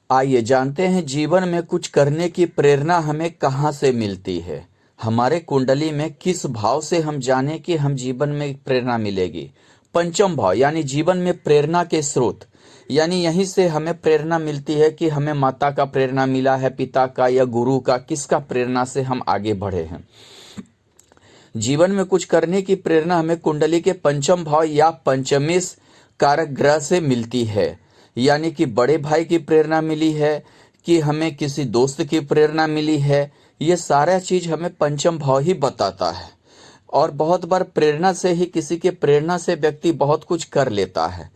आइए जानते हैं जीवन में कुछ करने की प्रेरणा हमें कहाँ से मिलती है। हमारे कुंडली में किस भाव से हम जाने कि हम जीवन में प्रेरणा मिलेगी। पंचम भाव यानी जीवन में प्रेरणा के स्रोत, यानी यहीं से हमें प्रेरणा मिलती है कि हमें माता का प्रेरणा मिला है, पिता का या गुरु का, किसका प्रेरणा से हम आगे बढ़े हैं। जीवन में कुछ करने की प्रेरणा हमें कुंडली के पंचम भाव या पंचमेश कारक ग्रह से मिलती है। यानी कि बड़े भाई की प्रेरणा मिली है कि हमें किसी दोस्त की प्रेरणा मिली है, ये सारा चीज हमें पंचम भाव ही बताता है। और बहुत बार प्रेरणा से ही, किसी के प्रेरणा से व्यक्ति बहुत कुछ कर लेता है।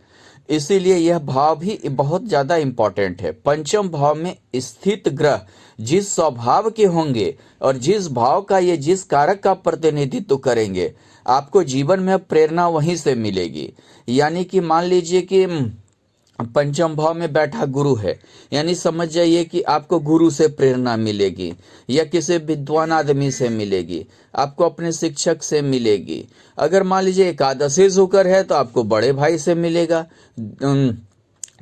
इसीलिए यह भाव भी बहुत ज्यादा इंपॉर्टेंट है। पंचम भाव में स्थित ग्रह जिस स्वभाव के होंगे और जिस भाव का, ये जिस कारक का प्रतिनिधित्व करेंगे, आपको जीवन में प्रेरणा वहीं से मिलेगी। यानी कि मान लीजिए कि पंचम भाव में बैठा गुरु है, यानी समझ जाइए कि आपको गुरु से प्रेरणा मिलेगी या किसी विद्वान आदमी से मिलेगी, आपको अपने शिक्षक से मिलेगी। अगर मान लीजिए एकादशी होकर है तो आपको बड़े भाई से मिलेगा।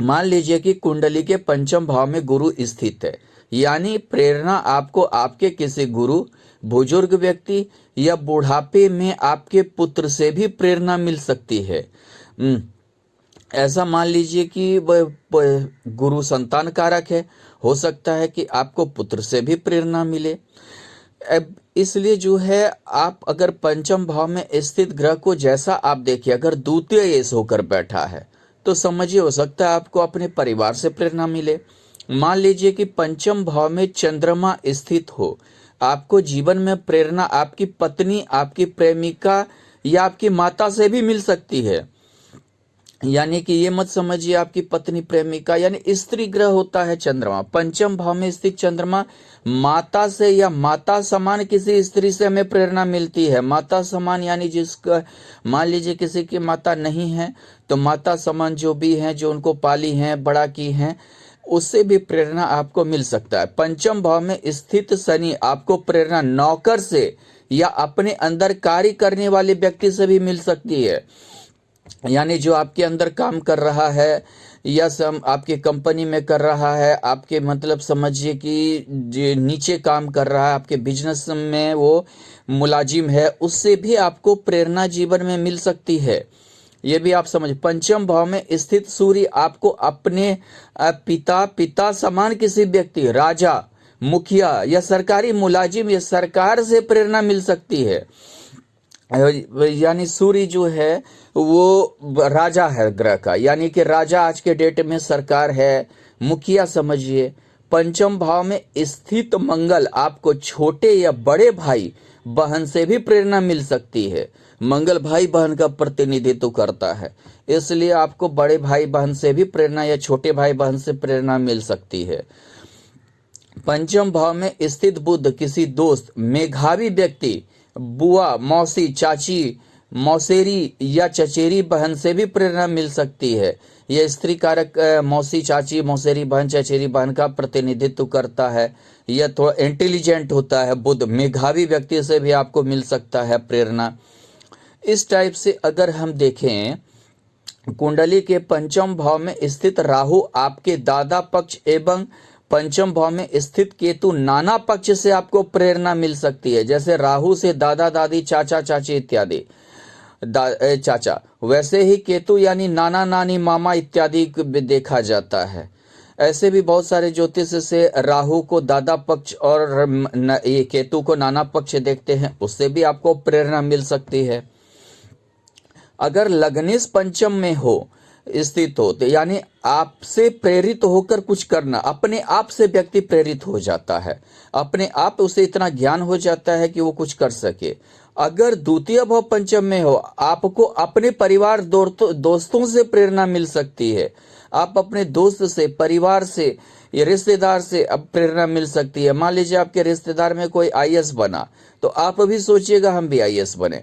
मान लीजिए कि कुंडली के पंचम भाव में गुरु स्थित है, यानी प्रेरणा आपको आपके किसी गुरु, बुजुर्ग व्यक्ति या बुढ़ापे में आपके पुत्र से भी प्रेरणा मिल सकती है। ऐसा मान लीजिए कि गुरु संतान कारक है, हो सकता है कि आपको पुत्र से भी प्रेरणा मिले। अब इसलिए जो है, आप अगर पंचम भाव में स्थित ग्रह को जैसा आप देखिए, अगर द्वितीय एस होकर बैठा है तो समझिए हो सकता है आपको अपने परिवार से प्रेरणा मिले। मान लीजिए कि पंचम भाव में चंद्रमा स्थित हो, आपको जीवन में प्रेरणा आपकी पत्नी, आपकी प्रेमिका या आपकी माता से भी मिल सकती है। यानी कि ये मत समझिए आपकी पत्नी, प्रेमिका, यानी स्त्री ग्रह होता है चंद्रमा। पंचम भाव में स्थित चंद्रमा माता से या माता समान किसी स्त्री से हमें प्रेरणा मिलती है। माता समान यानी जिसका, मान लीजिए किसी की माता नहीं है तो माता समान जो भी हैं, जो उनको पाली हैं, बड़ा की हैं, उससे भी प्रेरणा आपको मिल सकता है। पंचम भाव में स्थित शनि आपको प्रेरणा नौकर से या अपने अंदर कार्य करने वाले व्यक्ति से भी मिल सकती है। यानी जो आपके अंदर काम कर रहा है या आपके कंपनी में कर रहा है, आपके मतलब समझिए कि जो नीचे काम कर रहा है, आपके बिजनेस में वो मुलाजिम है, उससे भी आपको प्रेरणा जीवन में मिल सकती है। ये भी आप समझ। पंचम भाव में स्थित सूर्य आपको अपने पिता समान किसी व्यक्ति, राजा, मुखिया या सरकारी मुलाजिम या सरकार से प्रेरणा मिल सकती है। यानी सूर्य जो है वो राजा है ग्रह का, यानी कि राजा आज के डेट में सरकार है, मुखिया समझिए। पंचम भाव में स्थित मंगल आपको छोटे या बड़े भाई बहन से भी प्रेरणा मिल सकती है। मंगल भाई बहन का प्रतिनिधित्व करता है, इसलिए आपको बड़े भाई बहन से भी प्रेरणा या छोटे भाई बहन से प्रेरणा मिल सकती है। पंचम भाव में स्थित बुध किसी दोस्त, मेधावी व्यक्ति, बुआ, मौसी, चाची, मौसेरी या चचेरी बहन से भी प्रेरणा मिल सकती है। यह स्त्री कारक मौसी, चाची, मौसेरी बहन, चचेरी बहन का प्रतिनिधित्व करता है। यह थोड़ा इंटेलिजेंट होता है बुध, मेधावी व्यक्ति से भी आपको मिल सकता है प्रेरणा। इस टाइप से अगर हम देखें, कुंडली के पंचम भाव में स्थित राहु आपके दादा पक्ष एवं पंचम भाव में स्थित केतु नाना पक्ष से आपको प्रेरणा मिल सकती है। जैसे राहु से दादा दादी, चाचा चाची इत्यादि, चाचा, वैसे ही केतु यानी नाना नानी, मामा इत्यादि देखा जाता है। ऐसे भी बहुत सारे ज्योतिष से राहु को दादा पक्ष और ये केतु को नाना पक्ष देखते हैं, उससे भी आपको प्रेरणा मिल सकती है। अगर लग्नेश पंचम में हो, स्थित हो, तो यानी आपसे प्रेरित होकर कुछ करना, अपने आप से व्यक्ति प्रेरित हो जाता है, अपने आप उसे इतना ज्ञान हो जाता है कि वो कुछ कर सके। अगर द्वितीय भाव पंचम में हो, आपको अपने परिवार दोस्तों से प्रेरणा मिल सकती है। आप अपने दोस्त से, परिवार से या रिश्तेदार से अब प्रेरणा मिल सकती है। मान लीजिए आपके रिश्तेदार में कोई आईएएस बना तो आप भी सोचिएगा हम भी आईएएस बने।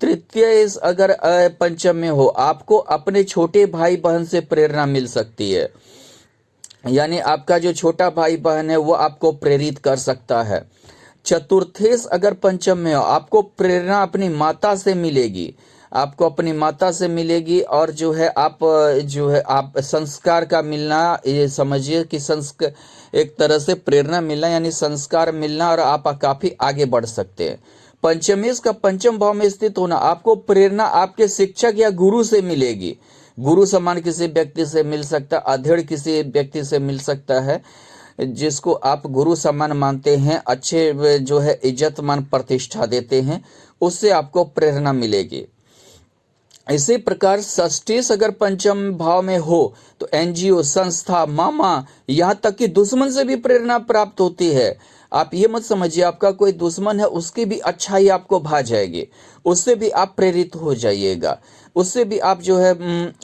तृतीय अगर पंचम में हो, आपको अपने छोटे भाई बहन से प्रेरणा मिल सकती है। यानी आपका जो छोटा भाई बहन है वो आपको प्रेरित कर सकता है। चतुर्थेश अगर पंचम में हो, आपको प्रेरणा अपनी माता से मिलेगी। आपको अपनी माता से मिलेगी, और जो है आप संस्कार का मिलना, ये समझिए कि संस्कार एक तरह से प्रेरणा मिलना यानी संस्कार मिलना, और आप काफी आगे बढ़ सकते हैं। पंचमेश का पंचम भाव में स्थित होना, आपको प्रेरणा आपके शिक्षक या गुरु से मिलेगी। गुरु समान किसी व्यक्ति से मिल सकता है, अधेड़ किसी व्यक्ति से मिल सकता है जिसको आप गुरु समान मानते हैं, अच्छे जो है इज्जत मान प्रतिष्ठा देते हैं, उससे आपको प्रेरणा मिलेगी। इसी प्रकार षष्ठीश अगर पंचम भाव में हो तो एनजीओ, संस्था, मामा, यहाँ तक कि दुश्मन से भी प्रेरणा प्राप्त होती है। आप ये मत समझिए आपका कोई दुश्मन है उसकी भी अच्छाई आपको भा जाएगी, उससे भी आप प्रेरित हो जाइएगा, उससे भी आप जो है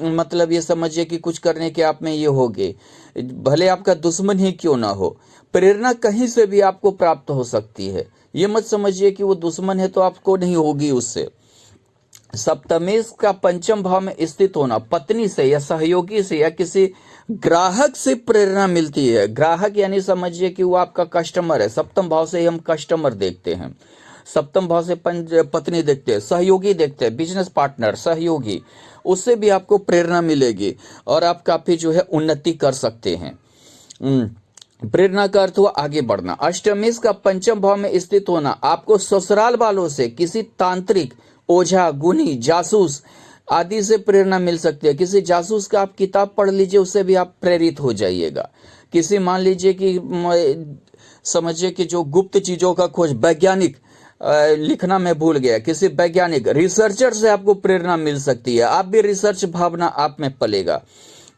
मतलब ये समझिए कि कुछ करने के आप में ये होगे, भले आपका दुश्मन ही क्यों ना हो, प्रेरणा कहीं से भी आपको प्राप्त हो सकती है। ये मत समझिए कि वो दुश्मन है तो आपको नहीं होगी उससे। सप्तमेश का पंचम भाव में स्थित होना, पत्नी से या सहयोगी से या किसी ग्राहक से प्रेरणा मिलती है। ग्राहक यानी समझिए कि वो आपका कस्टमर है, सप्तम भाव से हम कस्टमर देखते हैं, सप्तम भाव से पत्नी देखते हैं, सहयोगी देखते हैं, बिजनेस पार्टनर, सहयोगी, उससे भी आपको प्रेरणा मिलेगी और आप काफी जो है उन्नति कर सकते हैं। प्रेरणा का अर्थ हुआ आगे बढ़ना। अष्टमेश का पंचम भाव में स्थित होना, आपको ससुराल वालों से, किसी तांत्रिक, ओझा, गुनी, जासूस आदि से प्रेरणा मिल सकती है। किसी जासूस का आप किताब पढ़ लीजिए, उससे भी आप प्रेरित हो जाइएगा। किसी मान लीजिए कि समझिए कि जो गुप्त चीजों का खोज, वैज्ञानिक, लिखना मैं भूल गया, किसी वैज्ञानिक रिसर्चर से आपको प्रेरणा मिल सकती है। आप भी रिसर्च भावना आप में पलेगा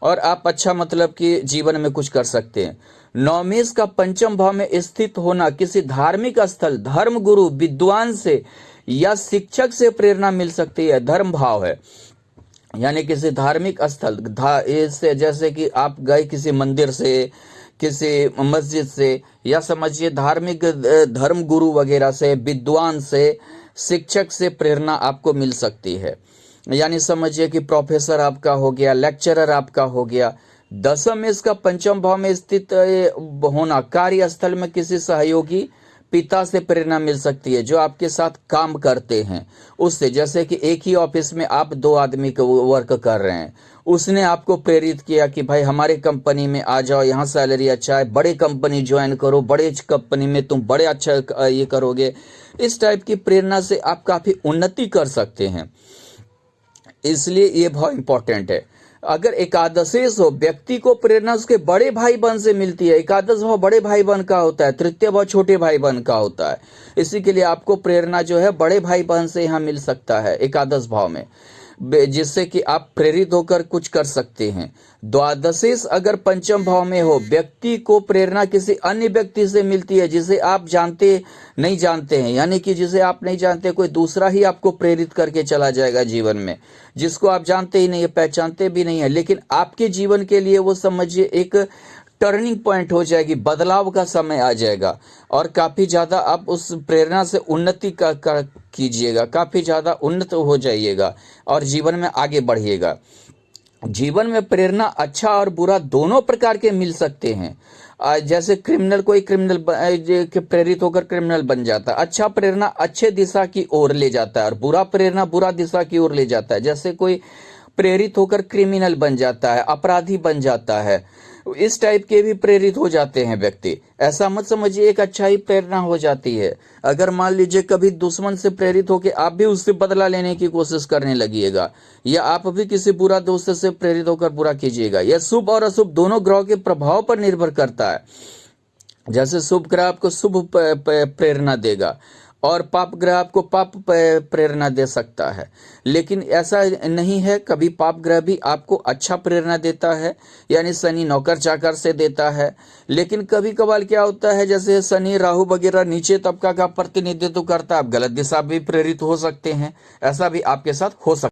और आप अच्छा मतलब कि जीवन में कुछ कर सकते हैं। नवमेश का पंचम भाव में स्थित होना, किसी धार्मिक स्थल, धर्म गुरु, विद्वान से या शिक्षक से प्रेरणा मिल सकती है। धर्म भाव है यानी किसी धार्मिक स्थल, इससे जैसे कि आप गए किसी मंदिर से, किसी मस्जिद से, या समझिए धार्मिक धर्म गुरु वगैरह से, विद्वान से, शिक्षक से प्रेरणा आपको मिल सकती है। यानी समझिए कि प्रोफेसर आपका हो गया, लेक्चरर आपका हो गया। दसम इसका पंचम भाव में स्थित होना, कार्यस्थल में किसी सहयोगी, पिता से प्रेरणा मिल सकती है जो आपके साथ काम करते हैं उससे। जैसे कि एक ही ऑफिस में आप दो आदमी को वर्क कर रहे हैं, उसने आपको प्रेरित किया कि भाई हमारे कंपनी में आ जाओ, यहाँ सैलरी अच्छा है, बड़े कंपनी ज्वाइन करो, बड़े कंपनी में तुम बड़े अच्छा ये करोगे। इस टाइप की प्रेरणा से आप काफी उन्नति कर सकते हैं, इसलिए ये बहुत इंपॉर्टेंट है। अगर एकादशेश हो, व्यक्ति को प्रेरणा उसके बड़े भाई बहन से मिलती है। एकादश भाव बड़े भाई बहन का होता है, तृतीय भाव छोटे भाई बहन का होता है। इसी के लिए आपको प्रेरणा जो है बड़े भाई बहन से यहाँ मिल सकता है एकादश भाव में, जिससे कि आप प्रेरित होकर कुछ कर सकते हैं। द्वादशेश अगर पंचम भाव में हो, व्यक्ति को प्रेरणा किसी अन्य व्यक्ति से मिलती है जिसे आप नहीं जानते हैं, यानी कि जिसे आप नहीं जानते, कोई दूसरा ही आपको प्रेरित करके चला जाएगा जीवन में, जिसको आप जानते ही नहीं है, पहचानते भी नहीं है, लेकिन आपके जीवन के लिए वो समझिए एक टर्निंग पॉइंट हो जाएगी, बदलाव का समय आ जाएगा और काफी ज्यादा आप उस प्रेरणा से उन्नति कीजिएगा, काफी ज्यादा उन्नत हो जाइएगा और जीवन में आगे बढ़िएगा। जीवन में प्रेरणा अच्छा और बुरा दोनों प्रकार के मिल सकते हैं। जैसे कोई क्रिमिनल प्रेरित होकर क्रिमिनल बन जाता है, अच्छा प्रेरणा अच्छे दिशा की ओर ले जाता है और बुरा प्रेरणा बुरा दिशा की ओर ले जाता है। जैसे कोई प्रेरित होकर क्रिमिनल बन जाता है, अपराधी बन जाता है, इस टाइप के भी प्रेरित हो जाते हैं व्यक्ति। ऐसा मत समझिए एक अच्छा ही प्रेरणा हो जाती है। अगर मान लीजिए कभी दुश्मन से प्रेरित होकर आप भी उससे बदला लेने की कोशिश करने लगिएगा, या आप भी किसी बुरा दोस्त से प्रेरित होकर बुरा कीजिएगा, यह शुभ और अशुभ दोनों ग्रहों के प्रभाव पर निर्भर करता है। जैसे शुभ ग्रह आपको शुभ प्रेरणा देगा और पाप ग्रह आपको पाप प्रेरणा दे सकता है, लेकिन ऐसा नहीं है, कभी पाप ग्रह भी आपको अच्छा प्रेरणा देता है, यानी शनि नौकर चाकर से देता है। लेकिन कभी कभार क्या होता है, जैसे शनि राहु वगैरह नीचे तबका का प्रतिनिधित्व करता है, आप गलत दिशा भी प्रेरित हो सकते हैं, ऐसा भी आपके साथ हो सकता है।